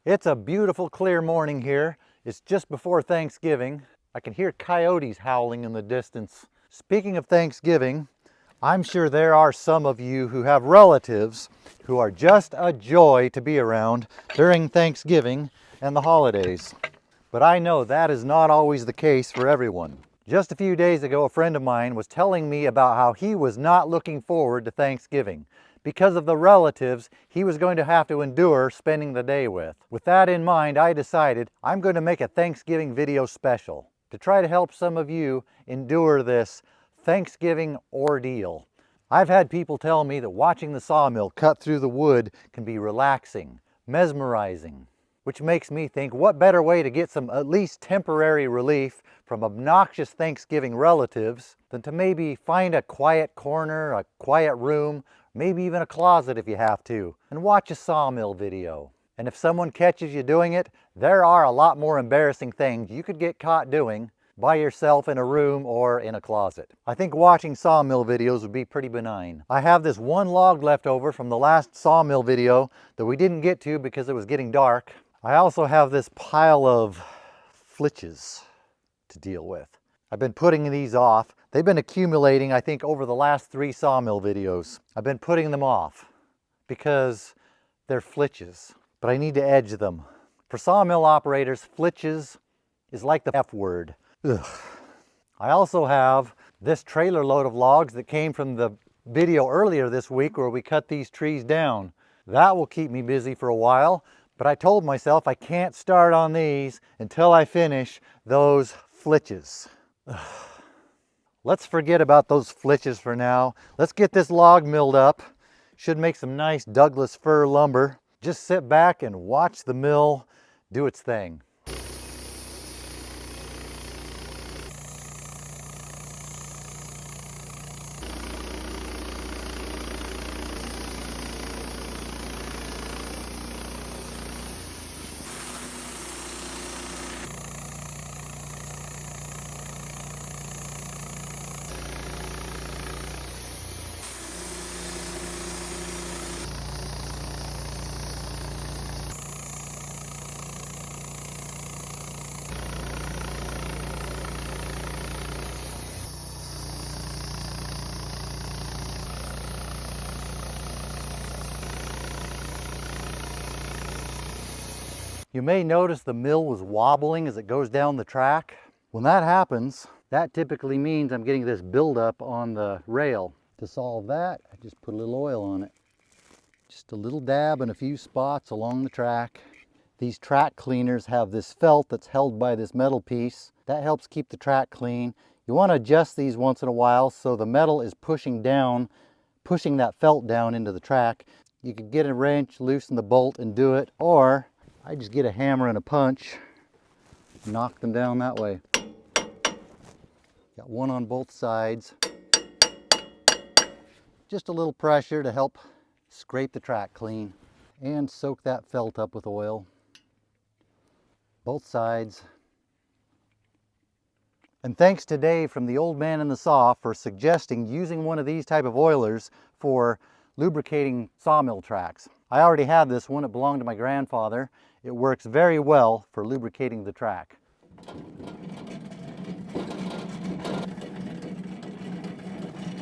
It's a beautiful clear morning here. It's just before Thanksgiving. I can hear coyotes howling in the distance. Speaking of Thanksgiving, I'm sure there are some of you who have relatives who are just a joy to be around during Thanksgiving and the holidays. But I know that is not always the case for everyone. Just a few days ago, a friend of mine was telling me about how he was not looking forward to Thanksgiving because of the relatives he was going to have to endure spending the day with. With that in mind, I decided I'm going to make a Thanksgiving video special to try to help some of you endure this Thanksgiving ordeal. I've had people tell me that watching the sawmill cut through the wood can be relaxing, mesmerizing, which makes me think what better way to get some at least temporary relief from obnoxious Thanksgiving relatives than to maybe find a quiet corner, a quiet room, maybe even a closet if you have to, and watch a sawmill video. And if someone catches you doing it, there are a lot more embarrassing things you could get caught doing by yourself in a room or in a closet. I think watching sawmill videos would be pretty benign. I have this one log left over from the last sawmill video that we didn't get to because it was getting dark. I also have this pile of flitches to deal with. I've been putting these off. They've been accumulating, I think, over the last 3 sawmill videos. I've been putting them off because they're flitches, but I need to edge them. For sawmill operators, flitches is like the F word. Ugh. I also have this trailer load of logs that came from the video earlier this week where we cut these trees down. That will keep me busy for a while, but I told myself I can't start on these until I finish those flitches. Ugh. Let's forget about those flitches for now. Let's get this log milled up. Should make some nice Douglas fir lumber. Just sit back and watch the mill do its thing. You may notice the mill was wobbling as it goes down the track. When that happens, that typically means I'm getting this buildup on the rail. To solve that, I just put a little oil on it. Just a little dab in a few spots along the track. These track cleaners have this felt that's held by this metal piece. That helps keep the track clean. You want to adjust these once in a while so the metal is pushing that felt down into the track. You could get a wrench, loosen the bolt and do it, or I just get a hammer and a punch, knock them down that way. Got one on both sides. Just a little pressure to help scrape the track clean and soak that felt up with oil. Both sides. And thanks to Dave from the Old Man in the Saw for suggesting using one of these type of oilers for lubricating sawmill tracks. I already had this one, it belonged to my grandfather. It works very well for lubricating the track.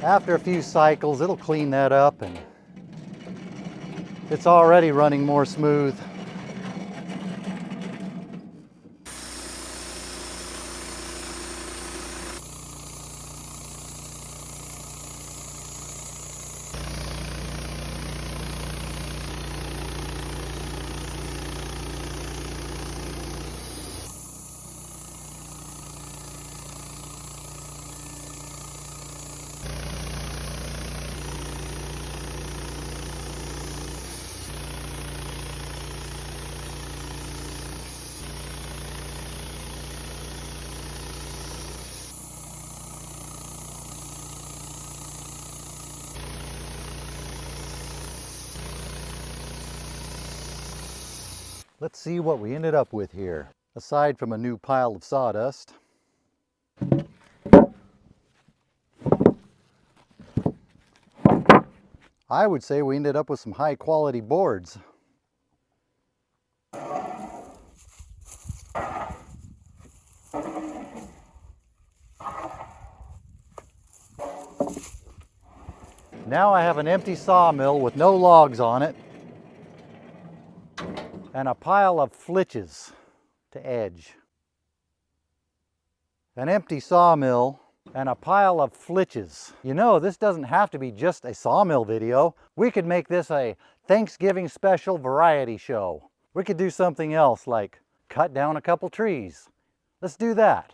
After a few cycles, it'll clean that up and it's already running more smooth. Let's see what we ended up with here. Aside from a new pile of sawdust, I would say we ended up with some high quality boards. Now I have an empty sawmill with no logs on it and a pile of flitches to edge. An empty sawmill and a pile of flitches. You know, this doesn't have to be just a sawmill video. We could make this a Thanksgiving special variety show. We could do something else like cut down a couple trees. Let's do that.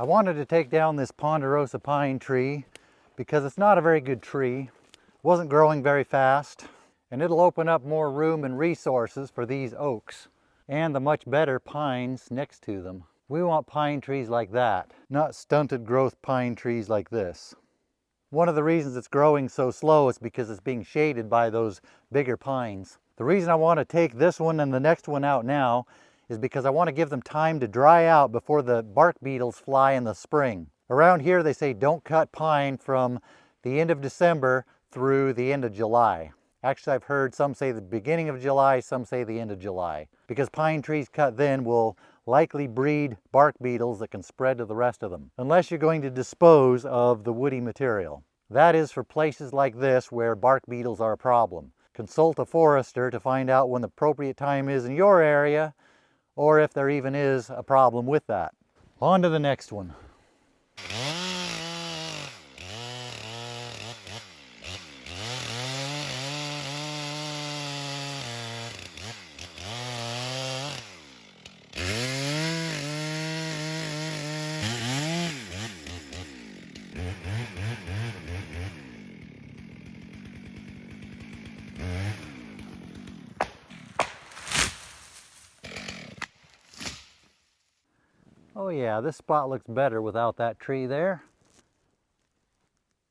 I wanted to take down this ponderosa pine tree because it's not a very good tree. It wasn't growing very fast, and it'll open up more room and resources for these oaks and the much better pines next to them. We want pine trees like that, not stunted growth pine trees like this. One of the reasons it's growing so slow is because it's being shaded by those bigger pines. The reason I want to take this one and the next one out now is because I want to give them time to dry out before the bark beetles fly in the spring. Around here they say don't cut pine from the end of December through the end of July. Actually, I've heard some say the beginning of July, some say the end of July, because pine trees cut then will likely breed bark beetles that can spread to the rest of them, unless you're going to dispose of the woody material. That is for places like this where bark beetles are a problem. Consult a forester to find out when the appropriate time is in your area, or if there even is a problem with that. On to the next one. Oh yeah, this spot looks better without that tree there.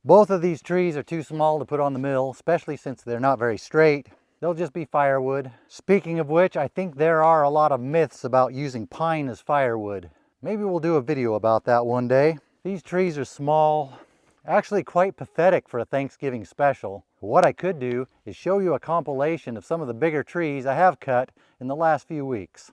Both of these trees are too small to put on the mill, especially since they're not very straight. They'll just be firewood. Speaking of which, I think there are a lot of myths about using pine as firewood. Maybe we'll do a video about that one day. These trees are small, actually quite pathetic for a Thanksgiving special. What I could do is show you a compilation of some of the bigger trees I have cut in the last few weeks.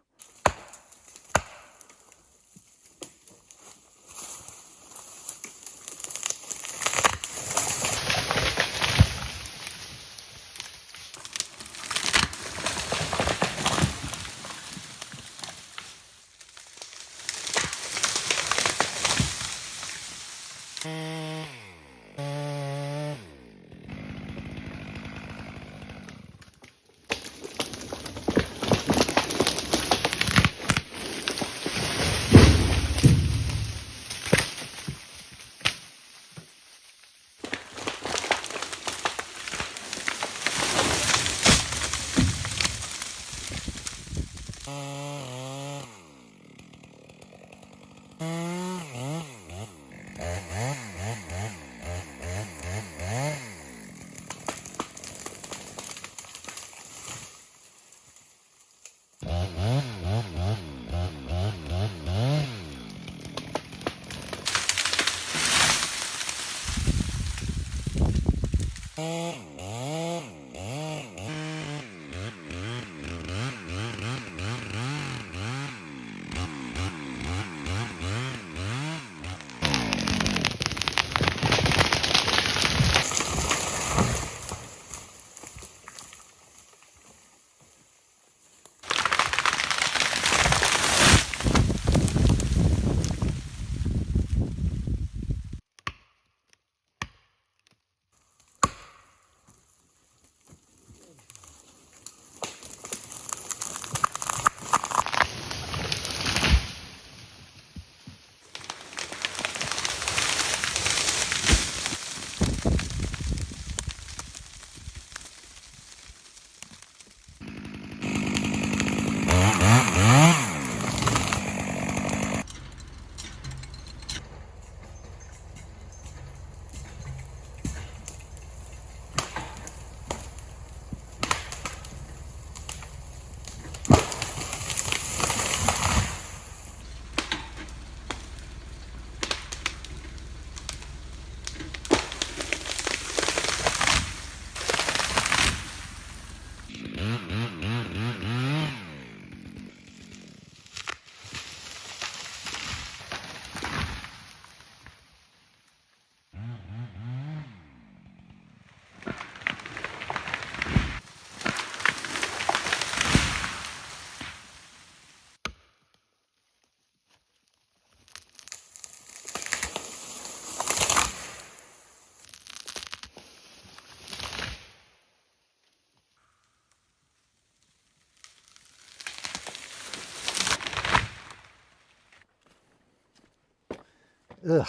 Ugh,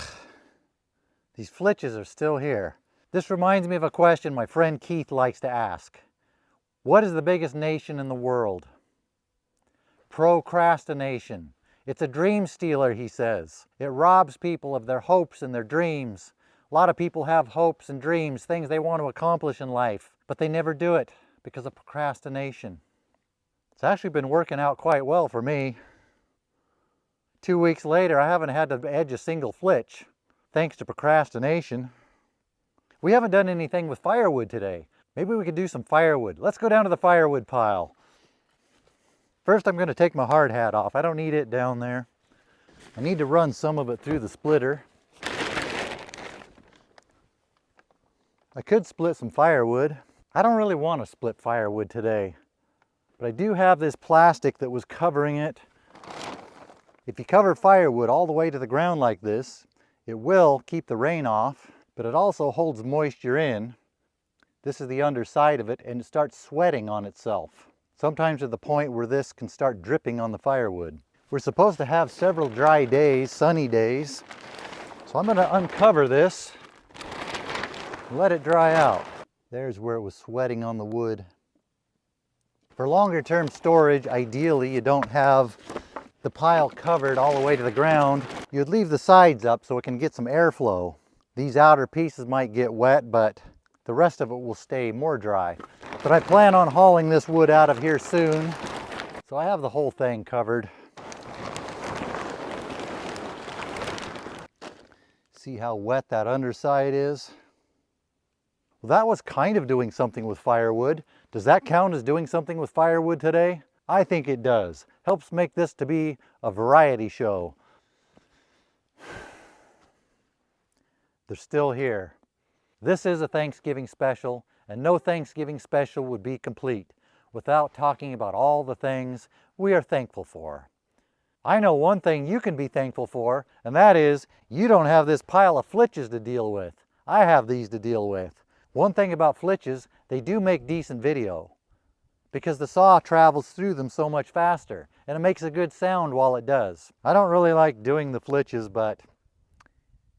these flitches are still here. This reminds me of a question my friend Keith likes to ask. What is the biggest nation in the world? Procrastination. It's a dream stealer, he says. It robs people of their hopes and their dreams. A lot of people have hopes and dreams, things they want to accomplish in life, but they never do it because of procrastination. It's actually been working out quite well for me. 2 weeks later, I haven't had to edge a single flitch, thanks to procrastination. We haven't done anything with firewood today. Maybe we could do some firewood. Let's go down to the firewood pile. First, I'm going to take my hard hat off. I don't need it down there. I need to run some of it through the splitter. I could split some firewood. I don't really want to split firewood today, but I do have this plastic that was covering it. If you cover firewood all the way to the ground like this, it will keep the rain off, but it also holds moisture in. This is the underside of it, and it starts sweating on itself. Sometimes to the point where this can start dripping on the firewood. We're supposed to have several dry days, sunny days, so I'm going to uncover this and let it dry out. There's where it was sweating on the wood. For longer term storage, ideally you don't have the pile covered all the way to the ground. You'd leave the sides up so it can get some airflow. These outer pieces might get wet, but the rest of it will stay more dry. But I plan on hauling this wood out of here soon, so I have the whole thing covered. See how wet that underside is? Well, that was kind of doing something with firewood. Does that count as doing something with firewood today? I think it does. Helps make this to be a variety show. They're still here. This is a Thanksgiving special, and no Thanksgiving special would be complete without talking about all the things we are thankful for. I know one thing you can be thankful for, and that is you don't have this pile of flitches to deal with. I have these to deal with. One thing about flitches, they do make decent video because the saw travels through them so much faster, and it makes a good sound while it does. I don't really like doing the flitches, but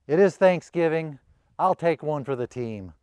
it is Thanksgiving. I'll take one for the team.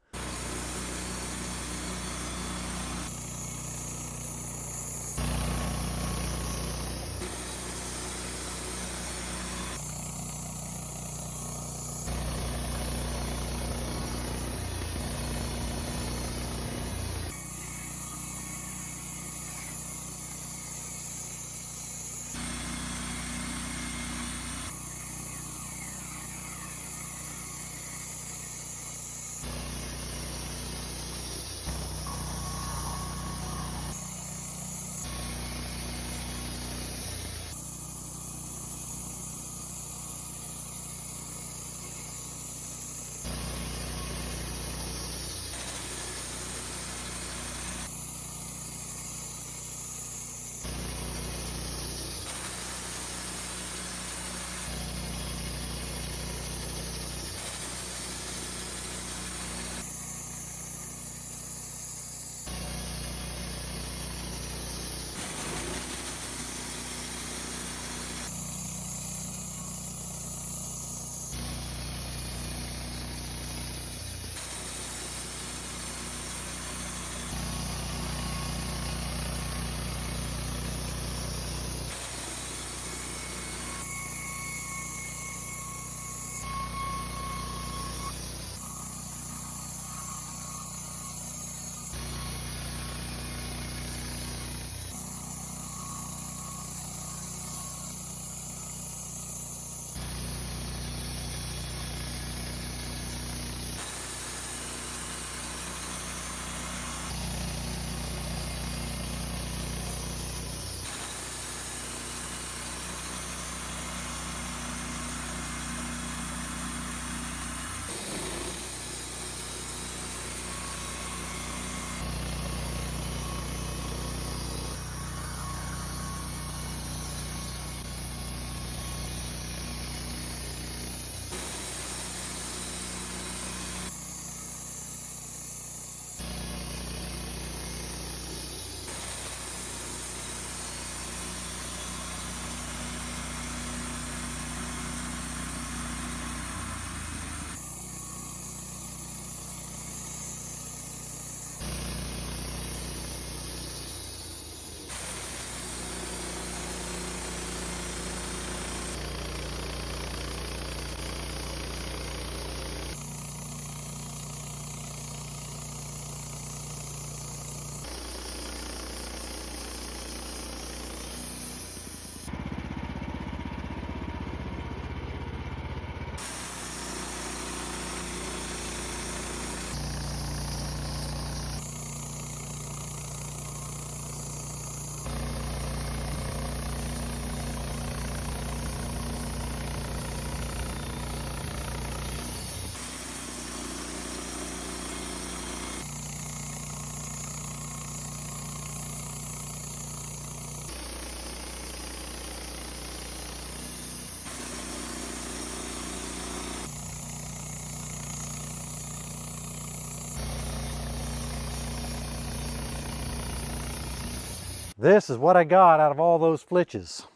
This is what I got out of all those flitches.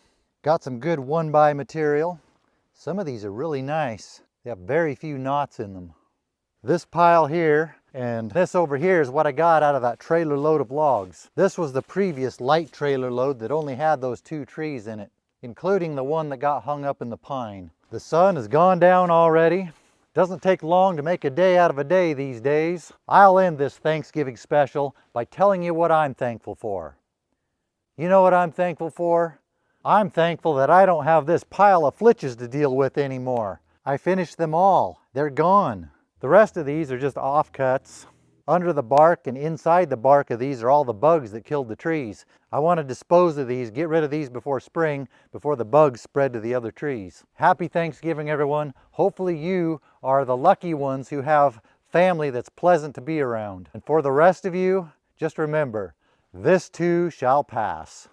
Got some good 1x material. Some of these are really nice. They have very few knots in them. This pile here and this over here is what I got out of that trailer load of logs. This was the previous light trailer load that only had those 2 trees in it, including the one that got hung up in the pine. The sun has gone down already. Doesn't take long to make a day out of a day these days. I'll end this Thanksgiving special by telling you what I'm thankful for. You know what I'm thankful for? I'm thankful that I don't have this pile of flitches to deal with anymore. I finished them all. They're gone. The rest of these are just offcuts. Under the bark and inside the bark of these are all the bugs that killed the trees. I want to dispose of these, get rid of these before spring, before the bugs spread to the other trees. Happy Thanksgiving, everyone. Hopefully you are the lucky ones who have family that's pleasant to be around. And for the rest of you, just remember, this too shall pass.